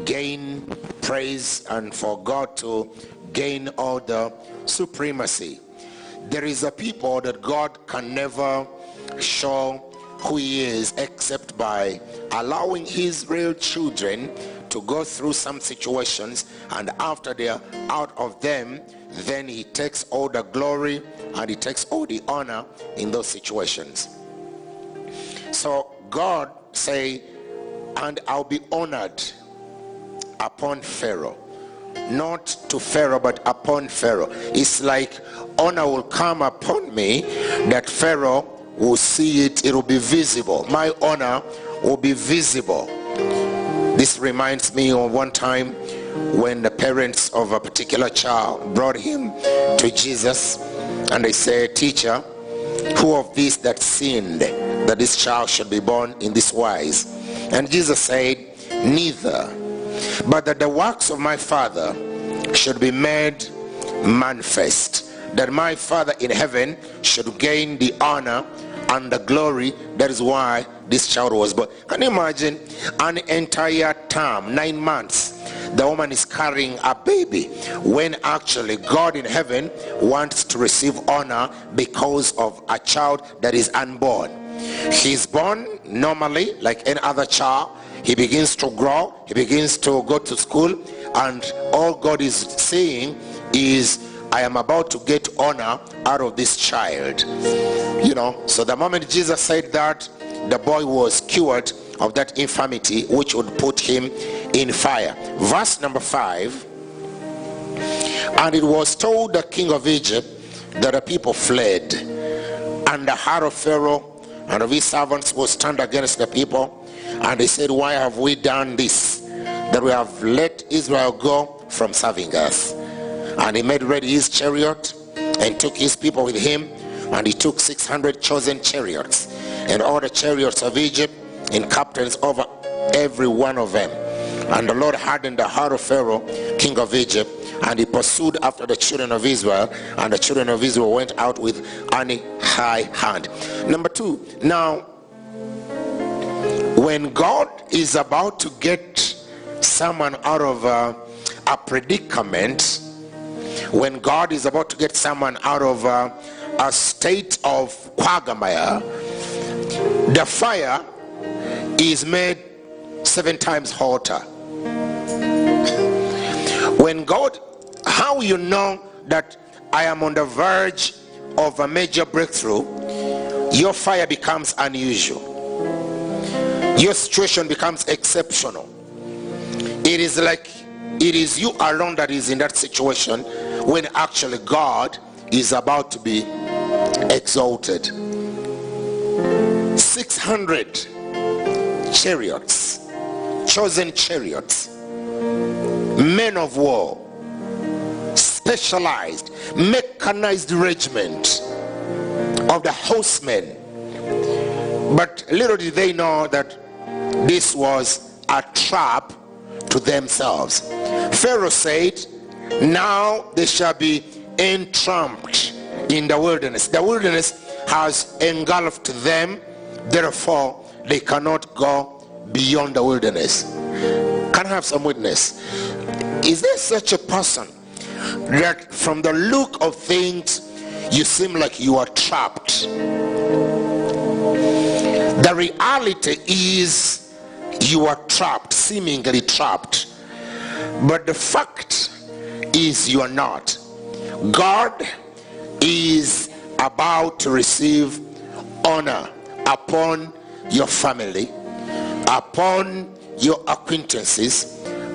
gain praise and for God to gain all the supremacy. There is a people that God can never show who he is except by allowing his real children to go through some situations, and after they are out of them, then he takes all the glory and he takes all the honor in those situations. So God say, and I'll be honored upon Pharaoh. Not to Pharaoh, but upon Pharaoh. It's like honor will come upon me, that Pharaoh will see it, it will be visible. My honor will be visible. This reminds me of one time when the parents of a particular child brought him to Jesus, and they said, "Teacher, who of these that sinned that this child should be born in this wise?" And Jesus said, "Neither, but that the works of my Father should be made manifest, that my Father in heaven should gain the honor and the glory. That is why this child was born." Can you imagine an entire term, 9 months, the woman is carrying a baby, when actually God in heaven wants to receive honor because of a child that is unborn. He's born normally like any other child. He begins to grow, he begins to go to school, and all God is saying is, I am about to get honor out of this child. You know, so the moment Jesus said that, the boy was cured of that infirmity which would put him in fire. Verse number 5, and it was told the king of Egypt that the people fled, and the heart of Pharaoh and of his servants was turned against the people. And they said, "Why have we done this, that we have let Israel go from serving us?" And he made ready his chariot and took his people with him, and he took 600 chosen chariots and all the chariots of Egypt and captains over every one of them. And the Lord hardened the heart of Pharaoh, king of Egypt, and he pursued after the children of Israel, and the children of Israel went out with an high hand. Number 2, now when God is about to get someone out of a predicament, when God is about to get someone out of a state of quagmire, the fire is made 7 times hotter. When God, how you know that I am on the verge of a major breakthrough? Your fire becomes unusual. Your situation becomes exceptional. It is like it is you alone that is in that situation, when actually God is about to be exalted. 600 chariots, chosen chariots, men of war, specialized, mechanized regiment of the horsemen. But little did they know that this was a trap to themselves. Pharaoh said, "Now they shall be entrapped in the wilderness. The wilderness has engulfed them, therefore they cannot go beyond the wilderness." Can I have some witness? Is there such a person that from the look of things you seem like you are trapped? The reality is you are trapped, seemingly trapped, but the fact is you are not. God is about to receive honor upon your family, upon your acquaintances,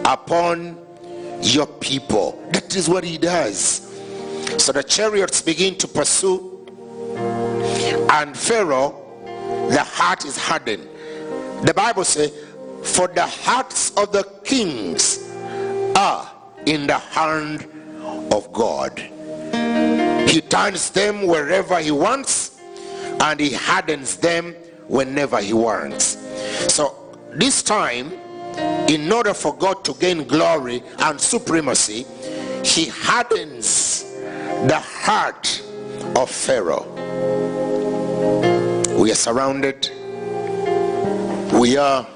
upon your people. That is what he does. So the chariots begin to pursue, and Pharaoh, the heart is hardened. The Bible says, "For the hearts of the kings are in the hand of God." He turns them wherever he wants, and he hardens them whenever he wants. So this time, in order for God to gain glory and supremacy, he hardens the heart of Pharaoh. We are surrounded. We are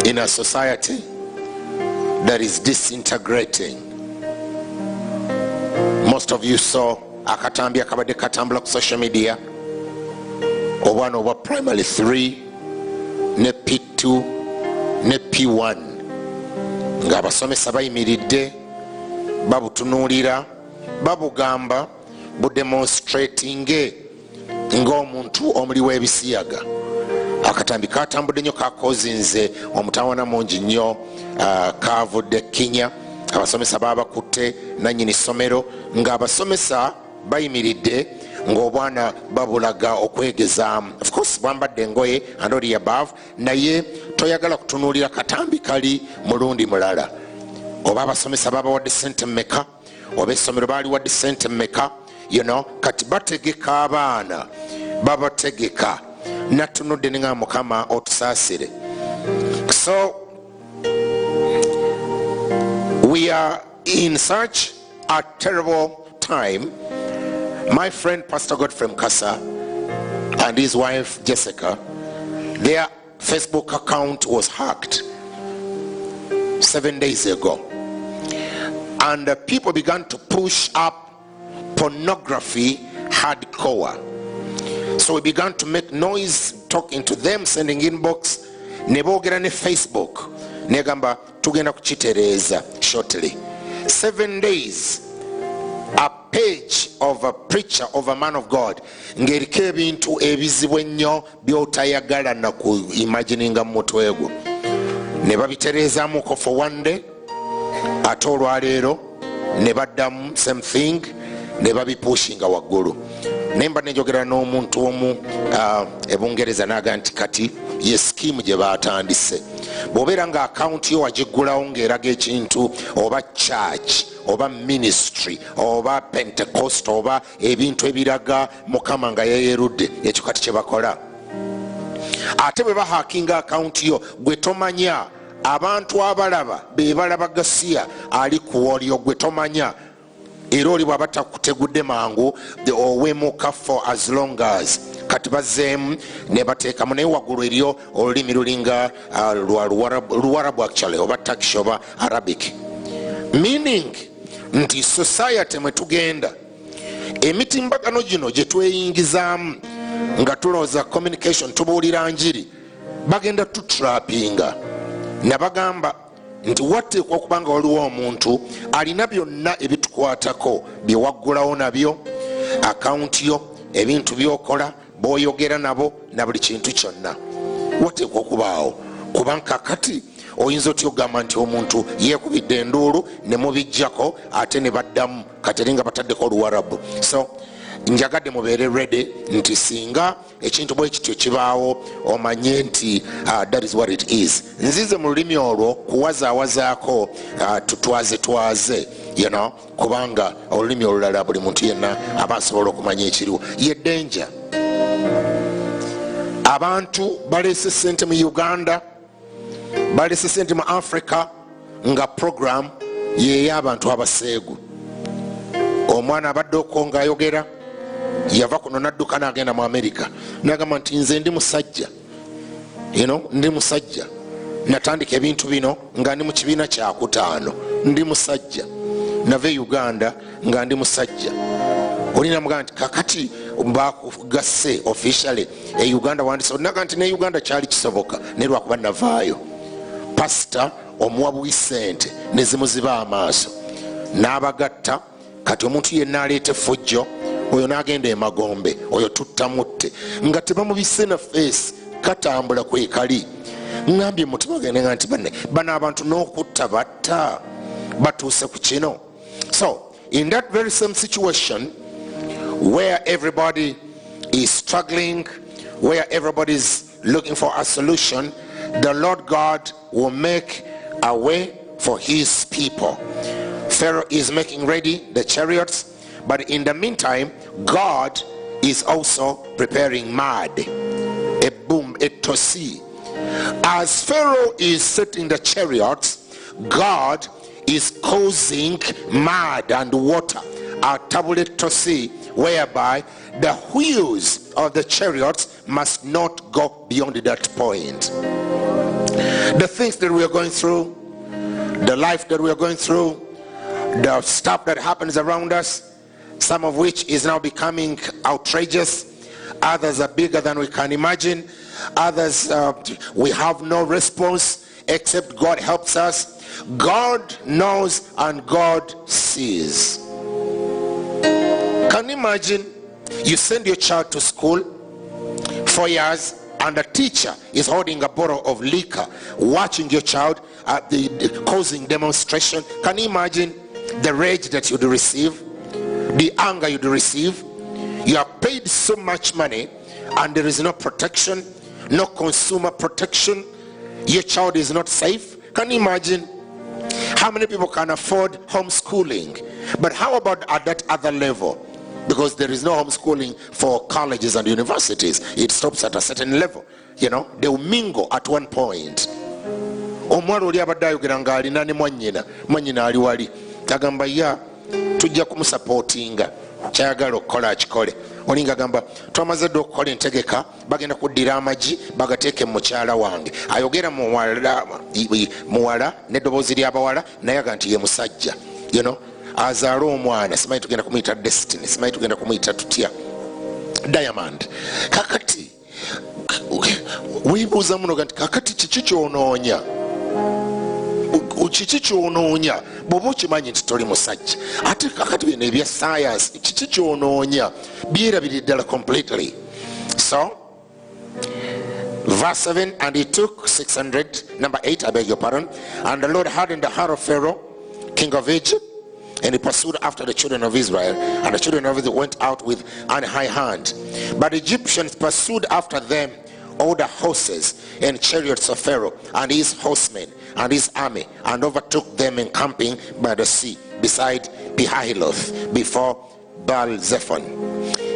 in a society that is disintegrating. Most of you saw akatambi akabadde katambula ku social media obwana obwa primary 3 ne P2 ne P1 nga abasomesa bayimiridde babutunuulira babugamba budemonstrating ng'omuntu omuli w'ebisiyaga. Akatambi katambudde nnyo kakozinze omutawana mungi nnyo kavudde Kenya. Abasomesa babakutte nannyini ssomero nga abasomesa bayimiridde ng'obwana babulaga okwegezaamu. Of course bwambadde engoye and all the above, naye toyagala kutunuulira katambi kali mulundi mulala. Oba abasomesa babawadde ssente mmeka, oba essomero baaliwadde ssente mmeka, kati bategeka abaana babategeka natunudde nga Mukama otusaasire. So we are in such a terrible time. My friend Pastor Godfrey Mkasa and his wife Jessica, their Facebook account was hacked 7 days ago, and people began to push up pornography hardcore. So we began to make noise, talking to them, sending inbox, nebogera ne Facebook negamba tugenda kukitereeza shortly. 7 days, a page of a preacher, of a man of God, ng'eriko ebintu ebizibu ennyo by'otayagala na ku imagininga mu mutwe gwo, ne babitereezaamuko for one day, ate olwaleero ne baddamu same thing, ne babipushinga waggulu. Nemba nenjogera n'omuntu omu ebungereza naga nti kati ye scheme gye baatandise. Bw'obeera nga account yo wagiggulawo ng'eraga ekintu oba church oba ministry oba Pentecost oba ebintu ebiraga Mukama nga yeerudde, ekyo kati kye bakola. Ate bwe bahakinga account yo gwe tomanya, abantu abalaba be balaba Gasiya ali ku olyo gwe tomanya, era oli bw'aba takutegudde mangu owemuka for as long as kati bazeemu ne bateekamu, naye waggulu eriyo olulimi lulinga Luwarabu actually oba Turkish oba Arabic, meaning nti society mwe tugenda emitimbagano gino gye tweyingizaamu nga tulowooza communication tubuulira njiri, bagenda tutrapinga. Nabagamba nti wateekwa okubanga waliwo omuntu alina byonna ebitukwatako bye waggulawo nabyo, akawunti yo, ebintu byokola, b'oyogera nabo na buli kintu kyonna wateekwa okubaawo. Kubanga kakati oyinza otya okugamba nti omuntu yeekubidde enduulu ne mubijjako ate ne baddamu kati eri nga bataddeko Oluwarabu. So njagadde mubeere ready nti singa ekintu bwe kityo kibaawo omanye nti that is what it is. Nzize mu lulimi olwo kuwazaawazaako tutwaze kubanga olulimi olulala buli muntu yenna aba asobola okumanya ekiriwo. Ye danger. Abantu baleese ssente mu Uganda, baleese ssente mu Africa nga program y'ey'abantu abaseegu. Omwana abadde okonga ayogera, yava kuno nadduka n'agenda mu America n'agamba nti nze ndi musajja, ndi musajja, natandika ebintu bino nga ndi mu kibiina kya 5, ndi musajja, nave Uganda nga ndi musajja. Olina mugamba nti kakati bakugasse officially Uganda wandise naga nti ne Uganda kyali kisoboka ne lwakuba navaayo. Pastor omuwabuwi ssente ne zimuziba amaaso n'abagatta. Kati omuntu yenna aleeta effujjo, oyo n'agenda emagombe, oyo tuttamutte nga tebamubisse na face, katambula kwekali. Ngambye mutima gende nga nti bano abantu n'okutta batta batuuse ku kino. So in that very same situation where everybody is struggling, where everybody is looking for a solution, the Lord God will make a way for his people. Pharaoh is making ready the chariots, but in the meantime God is also preparing mud, a boom, a tosi. As Pharaoh is setting the chariots, God is causing mud and water, a tablet tosi, whereby the wheels of the chariots must not go beyond that point. The things that we are going through, the life that we are going through, the stuff that happens around us, some of which is now becoming outrageous, others are bigger than we can imagine, others we have no response except God helps us. God knows and God sees. Can you imagine you send your child to school 4 years and a teacher is holding a bottle of liquor, watching your child causing demonstration? Can you imagine the rage that you'd receive, the anger you'd receive? You are paid so much money and there is no protection, no consumer protection. Your child is not safe. Can you imagine? How many people can afford homeschooling? But how about at that other level? Because there is no homeschooling for colleges and universities. It stops at a certain level. You know, they will mingle at one point. Omwana oli abadde ayogera nga alina ne mwannyina ali wali agamba ya tujja kumusapootinga kyayagala okukola akikole. Olinga agamba twamaze dde okukola entegeka, bagenda kuddira amagi bagateeke mukyala wange. Ayogera muwala n'eddoboozi ly'abawala naye aga nti ye musajja. You know, azaala omwana simanyi tugenda kumuyita Destiny, simanyi tugenda kumuyita tutya Diamond. Kakati weebuuza muno nti kakati kiki kyonoonya? Kiki kyonoonya bw'oba okimanyi nti toli musajja? Ate kakati bino ebya science kiki kyonoonya? Byerabiridde ddala completely. So verse 7, and he took 600, number 8, I beg your pardon, and the Lord hardened the heart of Pharaoh, king of Egypt, and he pursued after the children of Israel, and the children of Israel went out with an high hand. But the Egyptians pursued after them all the horses and chariots of Pharaoh and his horsemen and his army, and overtook them encamping by the sea beside Pihahiloth before Baal-zephon.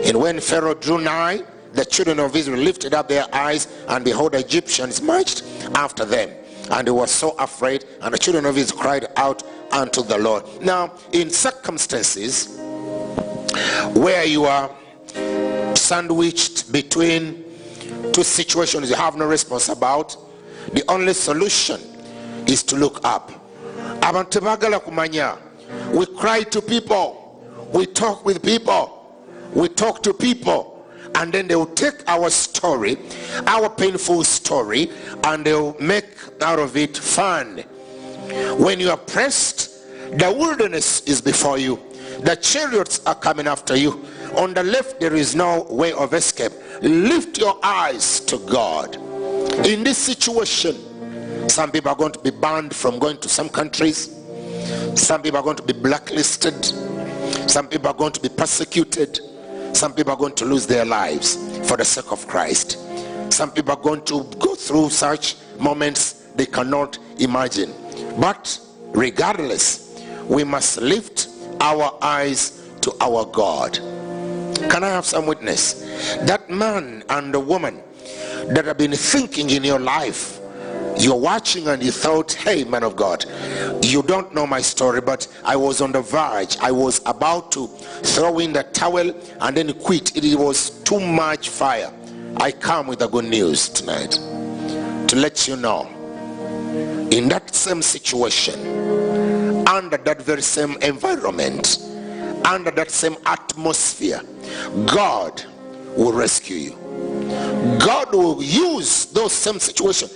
And when Pharaoh drew nigh, the children of Israel lifted up their eyes, and behold, the Egyptians marched after them. And they were so afraid, and the children of Israel cried out unto the Lord. Now, in circumstances where you are sandwiched between two situations you have no response about, the only solution is to look up. Abantu bagala kumanya. We cry to people, we talk with people, we talk to people, and then they will take our story, our painful story, and they will make out of it fun. When you are pressed, the wilderness is before you, the chariots are coming after you. On the left there is no way of escape. Lift your eyes to God. In this situation, some people are going to be banned from going to some countries, some people are going to be blacklisted, some people are going to be persecuted, some people are going to lose their lives for the sake of Christ. Some people are going to go through such moments they cannot imagine. But regardless, we must lift our eyes to our God. Can I have some witness? That man and the woman that have been thinking in your life, you're watching and you thought, hey, man of God, you don't know my story, but I was on the verge. I was about to throw in the towel and then quit. It was too much fire. I come with the good news tonight to let you know, in that same situation, under that very same environment, under that same atmosphere, God will rescue you. God will use those same situations.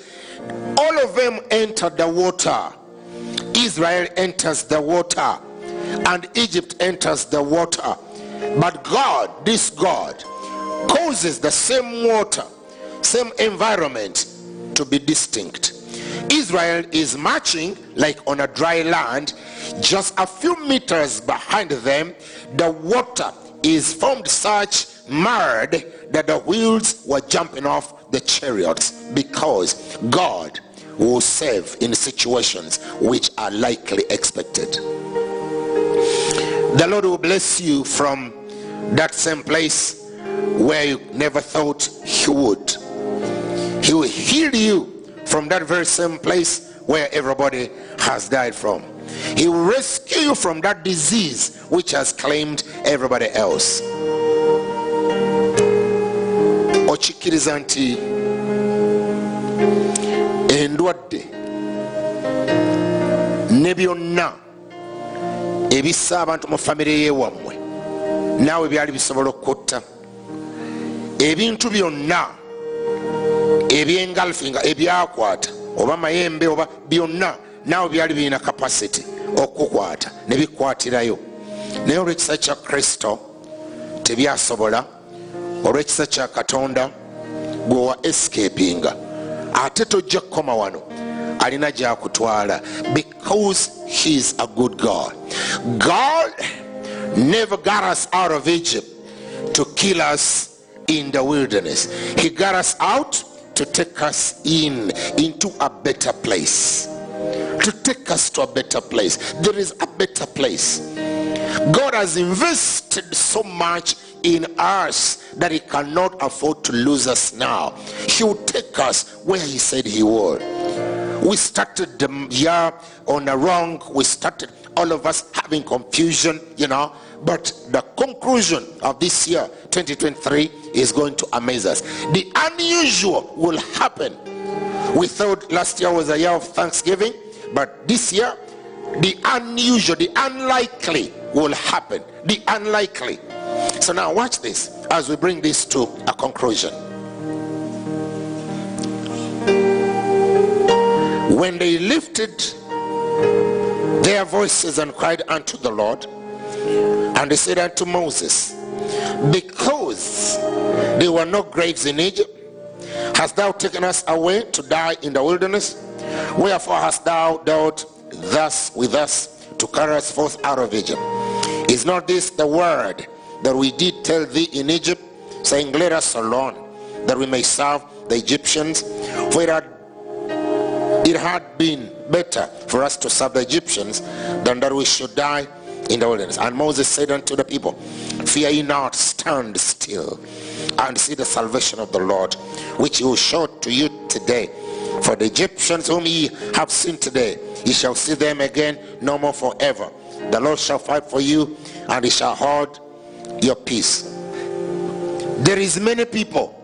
All of them entered the water. Israel enters the water, and Egypt enters the water. But God, this God, causes the same water, same environment to be distinct. Israel is marching like on a dry land. Just a few meters behind them, the water is formed such mud that the wheels were jumping off the chariots, because God will save in situations which are likely expected. The Lord will bless you from that same place where you never thought He would. He will heal you from that very same place where everybody has died from. He will rescue you from that disease which has claimed everybody else. Ochikiriza nti endwadde ne byonna ebissa abantu mu famire yewammwe naawe byali bisobola okutta. Ebintu byonna ebyengalfinga ebyakwata oba mayembe oba byonna naawe byali birina capacity okukwata ne bikwatirayo. Naye olw'ekisa kya Kristo tebyasobola. Olw'ekisa kya Katonda gwe wa escapinga ate tojja kukoma wano, alina gy'akutwala, because he is a good God. God never got us out of Egypt to kill us in the wilderness. He got us out to take us into a better place. To take us to a better place. There is a better place. God has invested so much in us that he cannot afford to lose us now. He will take us where he said he would. We started the year on the wrong. We started all of us having confusion, but the conclusion of this year 2023 is going to amaze us. The unusual will happen. We thought last year was a year of Thanksgiving, but this year the unusual, the unlikely will happen. The unlikely. So now watch this as we bring this to a conclusion. When they lifted their voices and cried unto the Lord, and they said unto Moses, because there were no graves in Egypt, hast thou taken us away to die in the wilderness? Wherefore hast thou dealt thus with us to carry us forth out of Egypt? Is not this the word that we did tell thee in Egypt, saying, let us alone, that we may serve the Egyptians? For it had been better for us to serve the Egyptians than that we should die in the wilderness. And Moses said unto the people, fear ye not, stand still and see the salvation of the Lord, which he will show to you today. For the Egyptians whom ye have seen today, ye shall see them again no more forever. The Lord shall fight for you, and he shall hold your peace. There is many people,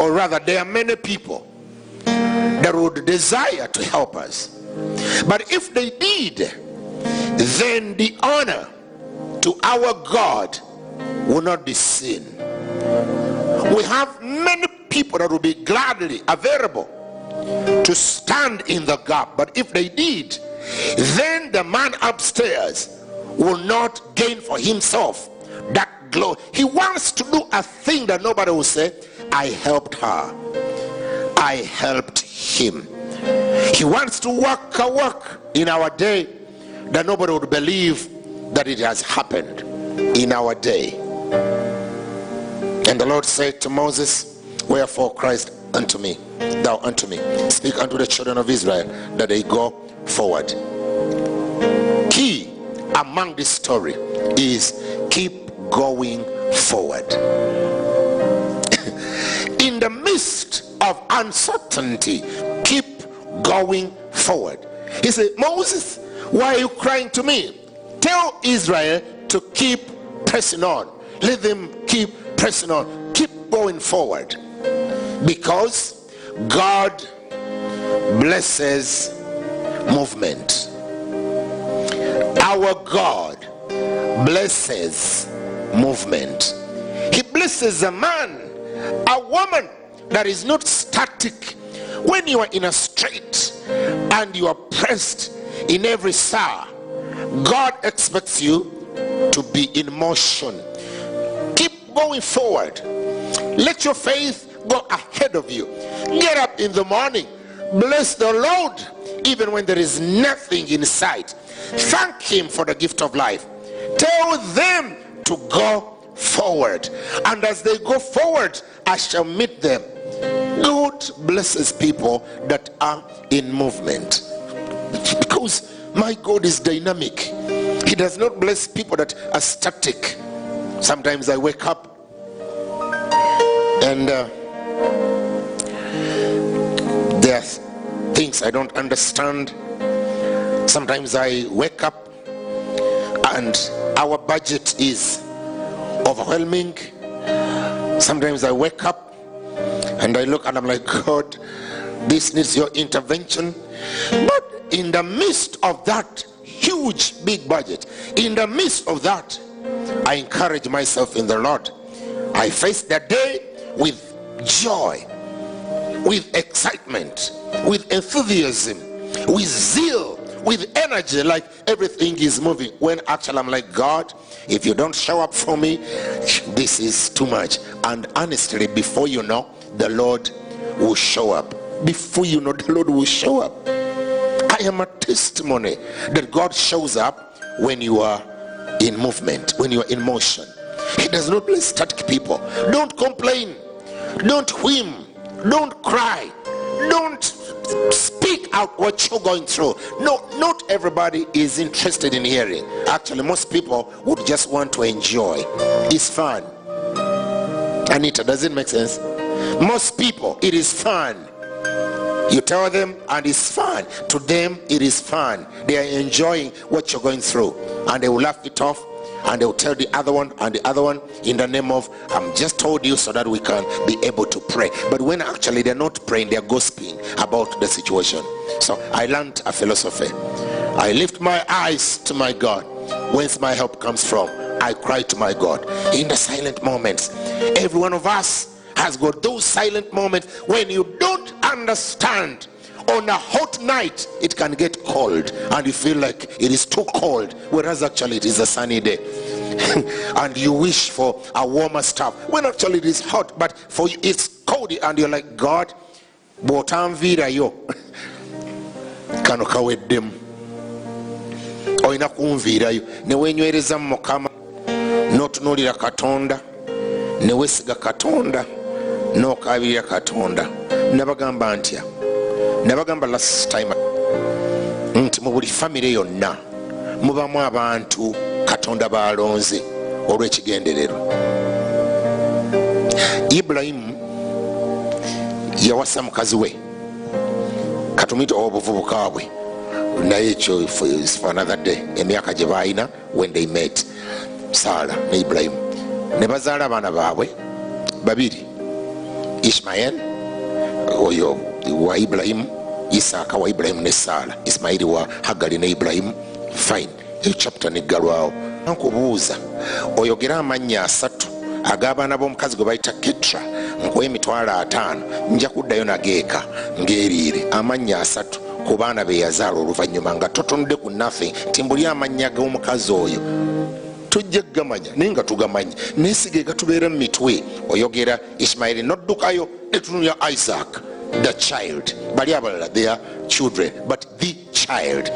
or rather there are many people that would desire to help us, but if they did, then the honor to our God will not be seen. We have many people that will be gladly available to stand in the gap, but if they did, then the man upstairs will not gain for himself that glory. He wants to do a thing that nobody will say, I helped her, I helped him. He wants to work a work in our day that nobody would believe that it has happened in our day. And the Lord said to Moses, wherefore criest unto me, thou unto me, speak unto the children of Israel that they go forward. Key among this story is keep going forward. In the midst of uncertainty, keep going forward. He said, Moses, why are you crying to me? Tell Israel to keep pressing on. Let them keep pressing on. Keep going forward. Because God blesses movement. Our God blesses movement. He blesses a man, a woman that is not static. When you are in a strait and you are pressed in every star, God expects you to be in motion. Keep going forward. Let your faith go ahead of you. Get up in the morning. Bless the Lord even when there is nothing in sight. Thank him for the gift of life. Tell them to go forward, and as they go forward, I shall meet them. God blesses people that are in movement, because my God is dynamic. He does not bless people that are static. Sometimes I wake up and there are things I don't understand. Sometimes I wake up and our budget is overwhelming. Sometimes I wake up and I look and I'm like, God, this needs your intervention. But in the midst of that huge big budget, in the midst of that, I encourage myself in the Lord. I face that day with joy, with excitement, with enthusiasm, with zeal, with energy, like everything is moving, when actually I'm like, God, if you don't show up for me, this is too much. And honestly, before you know, the Lord will show up. Before you know, the Lord will show up. I am a testimony that God shows up when you are in movement, when you are in motion. He does not play static people. Don't complain, don't whim, don't cry, don't speak out what you're going through. No, not everybody is interested in hearing. Actually, most people would just want to enjoy. It's fun. Anita, does it make sense? Most people, it is fun. You tell them and it's fun. To them, it is fun. They are enjoying what you're going through, and they will laugh it off, and they will tell the other one and the other one in the name of, I'm just told you so that we can be able to pray. But when actually they're not praying, they're gossiping about the situation. So I learned a philosophy. I lift my eyes to my God. Whence my help comes from, I cry to my God. In the silent moments, every one of us has got those silent moments when you don't understand. On a hot night, it can get cold and you feel like it is too cold, whereas actually it is a sunny day. And you wish for a warmer stuff when actually it is hot, but for you it's cold, and you're like, God, botamvira yo kano kaweddemu olina kunviirayo ne wenywereza mu Mukama n'otunuulira Katonda ne weesiga Katonda n'okabirira Katonda. Nabagamba ntya? Nabagamba last time nti mu buli famire yonna mubamu abantu Katonda balonze olw'ekigendererwa. Ibrahimu yawasa mukazi we, katumita obuvubuka bwe, naye ekyo is for another day. Emyaka gye balina when they met, Sarah ne Ibrahimu ne bazaala abaana baabwe babiri, Ishmael oyo wa Ibrahimu, Isaaka wa Ibrahimu ne Sarah, Ismaili wa Hagali ne Ibrahimu. Fine, eyo chapter neggalwawo. Nkubuuza, oyogera amannya asatu ag'abaana b'omukazi gwe bayita Ketra nkuwa $50,000, nja kuddayo nageeka ng'eriire. Amannya asatu ku baana be yazaala oluvannyuma nga totonde ku nothing. Timbuli amannya g'omukazi oyo tujja gamanya naye nga tugamanya, neesiga gatubeera mu mitwe. Oyogera Ishmaeli n'oddukayo ne tunulya Isaac, the child. Bali abalala they are children, but the child.